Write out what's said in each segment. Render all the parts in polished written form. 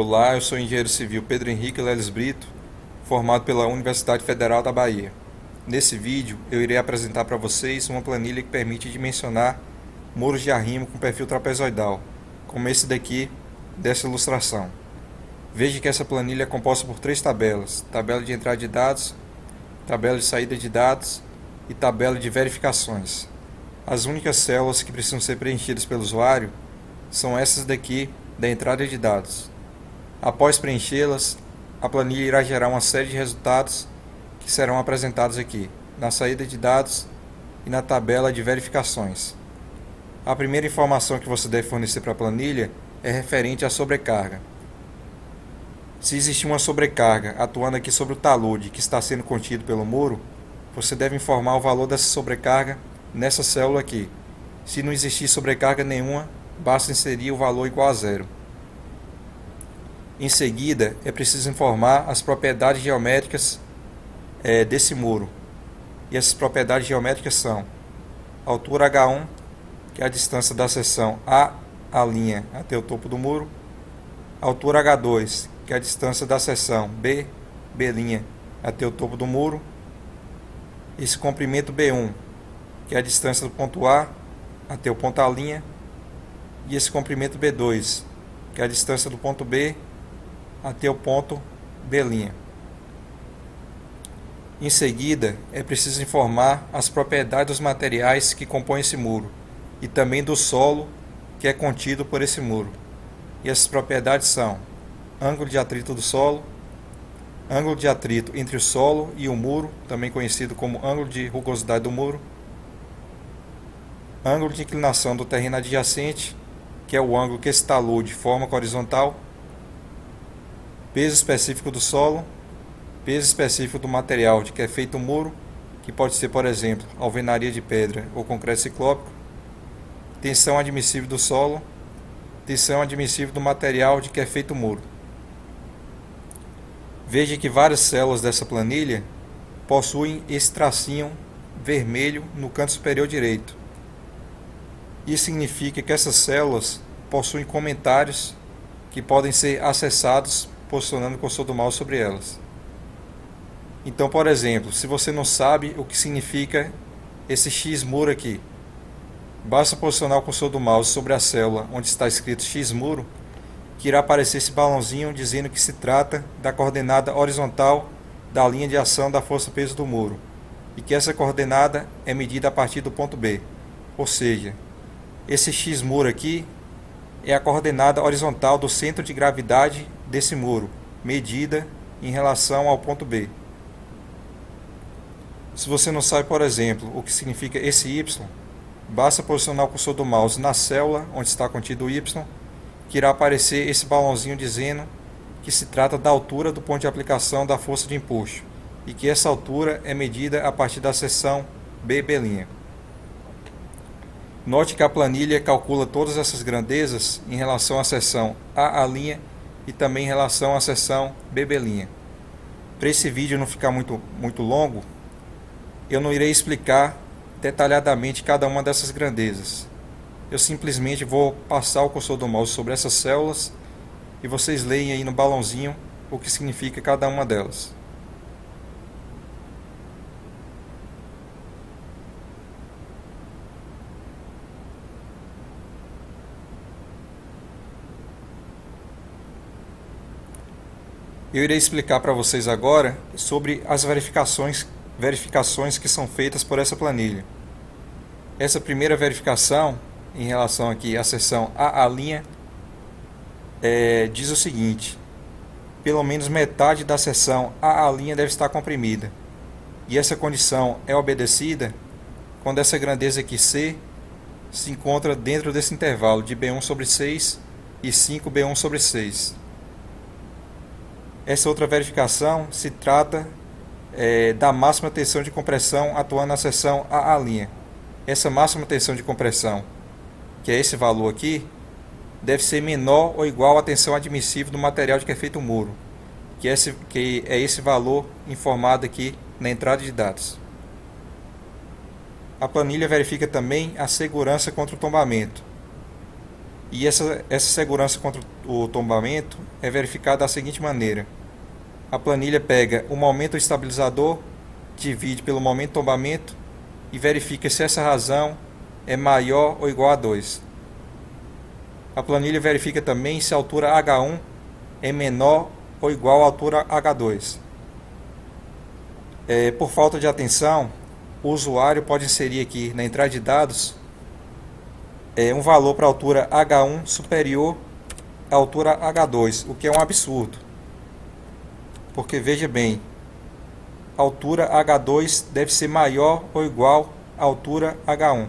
Olá, eu sou o engenheiro civil Pedro Henrique Leles Brito, formado pela Universidade Federal da Bahia. Nesse vídeo, eu irei apresentar para vocês uma planilha que permite dimensionar muros de arrimo com perfil trapezoidal, como esse daqui dessa ilustração. Veja que essa planilha é composta por 3 tabelas: tabela de entrada de dados, tabela de saída de dados e tabela de verificações. As únicas células que precisam ser preenchidas pelo usuário são essas daqui da entrada de dados. Após preenchê-las, a planilha irá gerar uma série de resultados que serão apresentados aqui, na saída de dados e na tabela de verificações. A primeira informação que você deve fornecer para a planilha é referente à sobrecarga. Se existir uma sobrecarga atuando aqui sobre o talude que está sendo contido pelo muro, você deve informar o valor dessa sobrecarga nessa célula aqui. Se não existir sobrecarga nenhuma, basta inserir o valor igual a 0. Em seguida, é preciso informar as propriedades geométricas desse muro. E essas propriedades geométricas são altura H1, que é a distância da seção A' até o topo do muro, altura H2, que é a distância da seção B' até o topo do muro, esse comprimento B1, que é a distância do ponto A até o ponto A', e esse comprimento B2, que é a distância do ponto B até o ponto B'. Em seguida, é preciso informar as propriedades dos materiais que compõem esse muro e também do solo que é contido por esse muro. E essas propriedades são ângulo de atrito do solo, ângulo de atrito entre o solo e o muro, também conhecido como ângulo de rugosidade do muro, ângulo de inclinação do terreno adjacente, que é o ângulo que esse talude forma com a horizontal, peso específico do solo, peso específico do material de que é feito o muro, que pode ser, por exemplo, alvenaria de pedra ou concreto ciclópico, tensão admissível do solo, tensão admissível do material de que é feito o muro. Veja que várias células dessa planilha possuem esse tracinho vermelho no canto superior direito. Isso significa que essas células possuem comentários que podem ser acessados posicionando o cursor do mouse sobre elas. Então, por exemplo, se você não sabe o que significa esse X muro aqui, basta posicionar o cursor do mouse sobre a célula onde está escrito X muro, que irá aparecer esse balãozinho dizendo que se trata da coordenada horizontal da linha de ação da força-peso do muro, e que essa coordenada é medida a partir do ponto B. Ou seja, esse X muro aqui é a coordenada horizontal do centro de gravidade desse muro, medida em relação ao ponto B. Se você não sabe, por exemplo, o que significa esse Y, basta posicionar o cursor do mouse na célula onde está contido o Y, que irá aparecer esse balãozinho dizendo que se trata da altura do ponto de aplicação da força de empuxo, e que essa altura é medida a partir da seção B'. Note que a planilha calcula todas essas grandezas em relação à seção A' e também em relação à seção B'. Para esse vídeo não ficar muito longo, eu não irei explicar detalhadamente cada uma dessas grandezas. Eu simplesmente vou passar o cursor do mouse sobre essas células e vocês leem aí no balãozinho o que significa cada uma delas. Eu irei explicar para vocês agora sobre as verificações que são feitas por essa planilha. Essa primeira verificação, em relação aqui à seção A', diz o seguinte: pelo menos metade da seção A' deve estar comprimida. E essa condição é obedecida quando essa grandeza aqui C se encontra dentro desse intervalo de B1/6 e 5B1/6. Essa outra verificação se trata da máxima tensão de compressão atuando na seção A'. Essa máxima tensão de compressão, que é esse valor aqui, deve ser menor ou igual à tensão admissível do material de que é feito o muro, que é esse valor informado aqui na entrada de dados. A planilha verifica também a segurança contra o tombamento. E essa segurança contra o tombamento é verificada da seguinte maneira. A planilha pega o momento estabilizador, divide pelo momento de tombamento e verifica se essa razão é maior ou igual a 2. A planilha verifica também se a altura H1 é menor ou igual à altura H2. Por falta de atenção, o usuário pode inserir aqui na entrada de dados um valor para a altura H1 superior à altura H2, o que é um absurdo. Porque veja bem, a altura H2 deve ser maior ou igual à altura H1.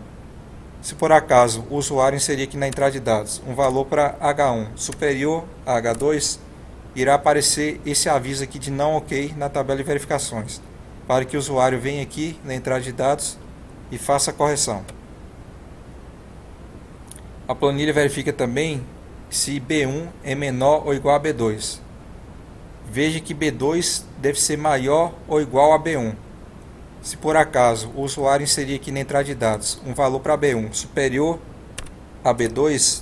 Se por acaso o usuário inserir aqui na entrada de dados um valor para H1 superior a H2, irá aparecer esse aviso aqui de não ok na tabela de verificações, para que o usuário venha aqui na entrada de dados e faça a correção. A planilha verifica também se B1 é menor ou igual a B2. Veja que B2 deve ser maior ou igual a B1. Se por acaso o usuário inserir aqui na entrada de dados um valor para B1 superior a B2,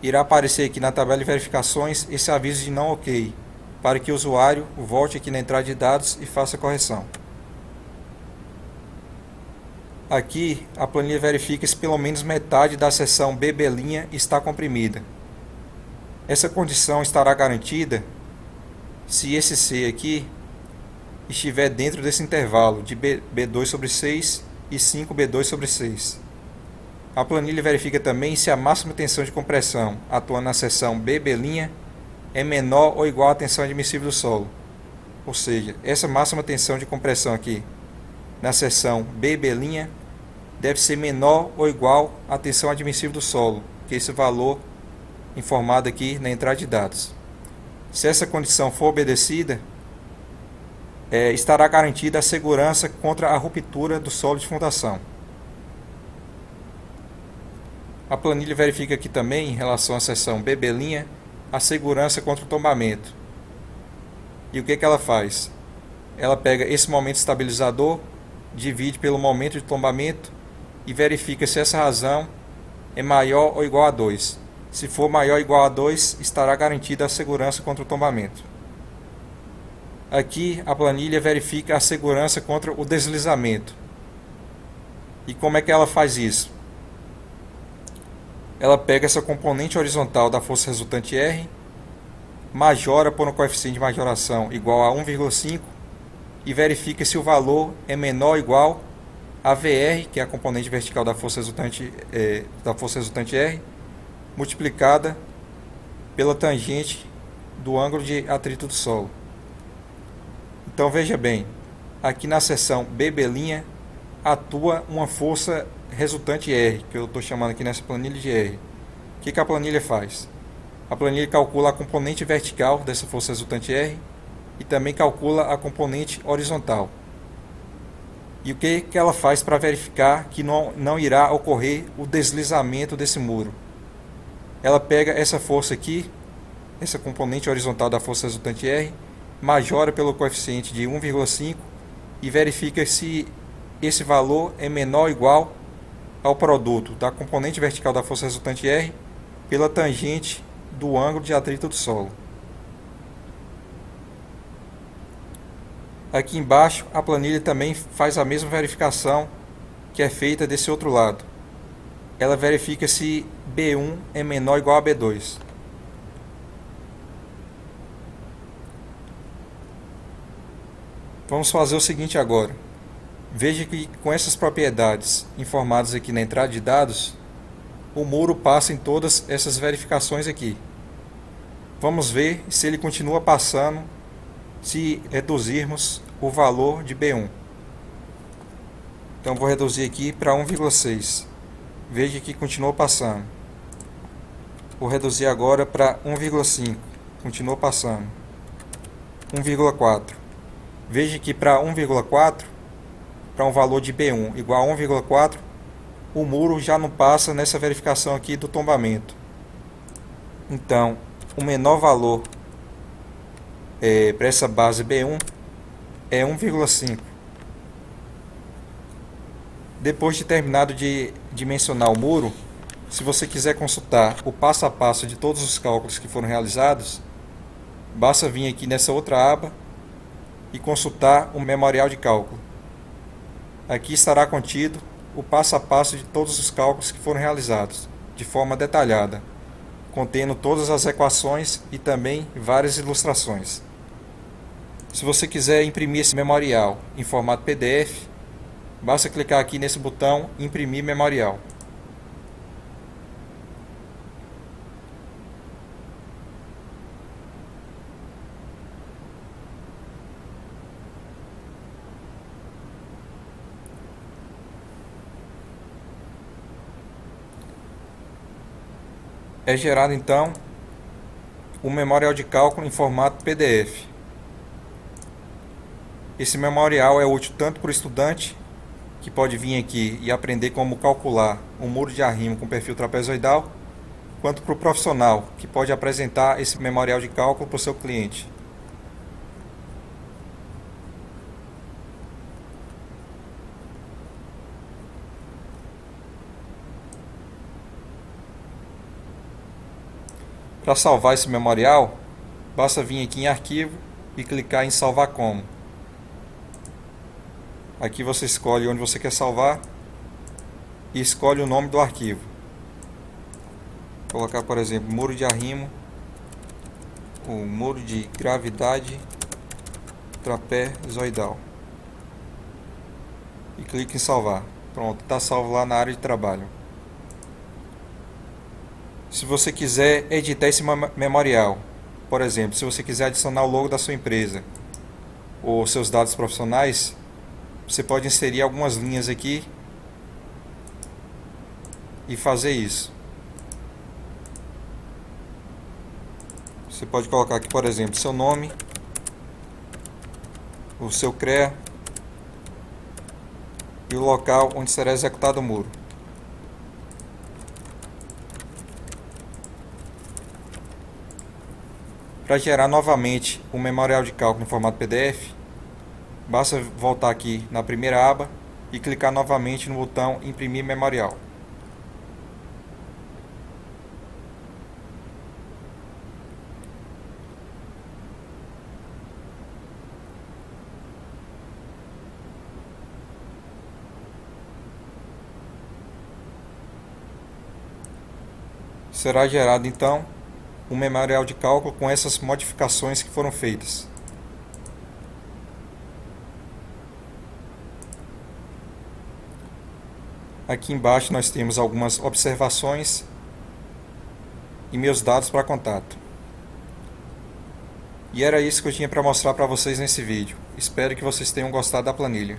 irá aparecer aqui na tabela de verificações esse aviso de não ok, para que o usuário volte aqui na entrada de dados e faça a correção. Aqui a planilha verifica se pelo menos metade da seção BB' está comprimida. Essa condição estará garantida se esse C aqui estiver dentro desse intervalo de B2/6 e 5B2/6. A planilha verifica também se a máxima tensão de compressão atuando na seção BB' é menor ou igual à tensão admissível do solo. Ou seja, essa máxima tensão de compressão aqui na seção BB' deve ser menor ou igual à tensão admissível do solo, que é esse valor informado aqui na entrada de dados. Se essa condição for obedecida, estará garantida a segurança contra a ruptura do solo de fundação. A planilha verifica aqui também, em relação à seção BB', a segurança contra o tombamento. E o que ela faz? Ela pega esse momento estabilizador, divide pelo momento de tombamento e verifica se essa razão é maior ou igual a 2. Se for maior ou igual a 2, estará garantida a segurança contra o tombamento. Aqui a planilha verifica a segurança contra o deslizamento. E como é que ela faz isso? Ela pega essa componente horizontal da força resultante R, majora por um coeficiente de majoração igual a 1,5 e verifica se o valor é menor ou igual a VR, que é a componente vertical da força resultante R, multiplicada pela tangente do ângulo de atrito do solo. Então veja bem, aqui na seção BB' atua uma força resultante R, que eu estou chamando aqui nessa planilha de R. O que a planilha faz? A planilha calcula a componente vertical dessa força resultante R e também calcula a componente horizontal. E o que ela faz para verificar que não irá ocorrer o deslizamento desse muro? Ela pega essa força aqui, essa componente horizontal da força resultante R, majora pelo coeficiente de 1,5 e verifica se esse valor é menor ou igual ao produto da componente vertical da força resultante R pela tangente do ângulo de atrito do solo. Aqui embaixo a planilha também faz a mesma verificação que é feita desse outro lado. Ela verifica se B1 é menor ou igual a B2. Vamos fazer o seguinte agora. Veja que com essas propriedades informadas aqui na entrada de dados, o muro passa em todas essas verificações aqui. Vamos ver se ele continua passando se reduzirmos o valor de B1. Então vou reduzir aqui para 1,6. Veja que continua passando. Vou reduzir agora para 1,5. Continua passando. 1,4. Veja que para 1,4, para um valor de B1 igual a 1,4, o muro já não passa nessa verificação aqui do tombamento. Então, o menor valor para essa base B1 é 1,5. Depois de terminado de dimensionar o muro, Se você quiser consultar o passo a passo de todos os cálculos que foram realizados, basta vir aqui nessa outra aba e consultar o memorial de cálculo. Aqui estará contido o passo a passo de todos os cálculos que foram realizados, de forma detalhada, contendo todas as equações e também várias ilustrações. Se você quiser imprimir esse memorial em formato PDF, basta clicar aqui nesse botão Imprimir Memorial. É gerado então um memorial de cálculo em formato PDF. Esse memorial é útil tanto para o estudante, que pode vir aqui e aprender como calcular um muro de arrimo com perfil trapezoidal, quanto para o profissional, que pode apresentar esse memorial de cálculo para o seu cliente. Para salvar esse memorial, basta vir aqui em Arquivo e clicar em Salvar como. Aqui você escolhe onde você quer salvar e escolhe o nome do arquivo. Vou colocar, por exemplo, muro de arrimo, o muro de gravidade trapezoidal. E clique em salvar. Pronto, está salvo lá na área de trabalho. Se você quiser editar esse memorial, por exemplo, se você quiser adicionar o logo da sua empresa ou seus dados profissionais, você pode inserir algumas linhas aqui e fazer isso. Você pode colocar aqui, por exemplo, seu nome, o seu CREA e o local onde será executado o muro. Para gerar novamente um memorial de cálculo em formato PDF, basta voltar aqui na primeira aba e clicar novamente no botão Imprimir Memorial. Será gerado então um memorial de cálculo com essas modificações que foram feitas. Aqui embaixo nós temos algumas observações e meus dados para contato. E era isso que eu tinha para mostrar para vocês nesse vídeo. Espero que vocês tenham gostado da planilha.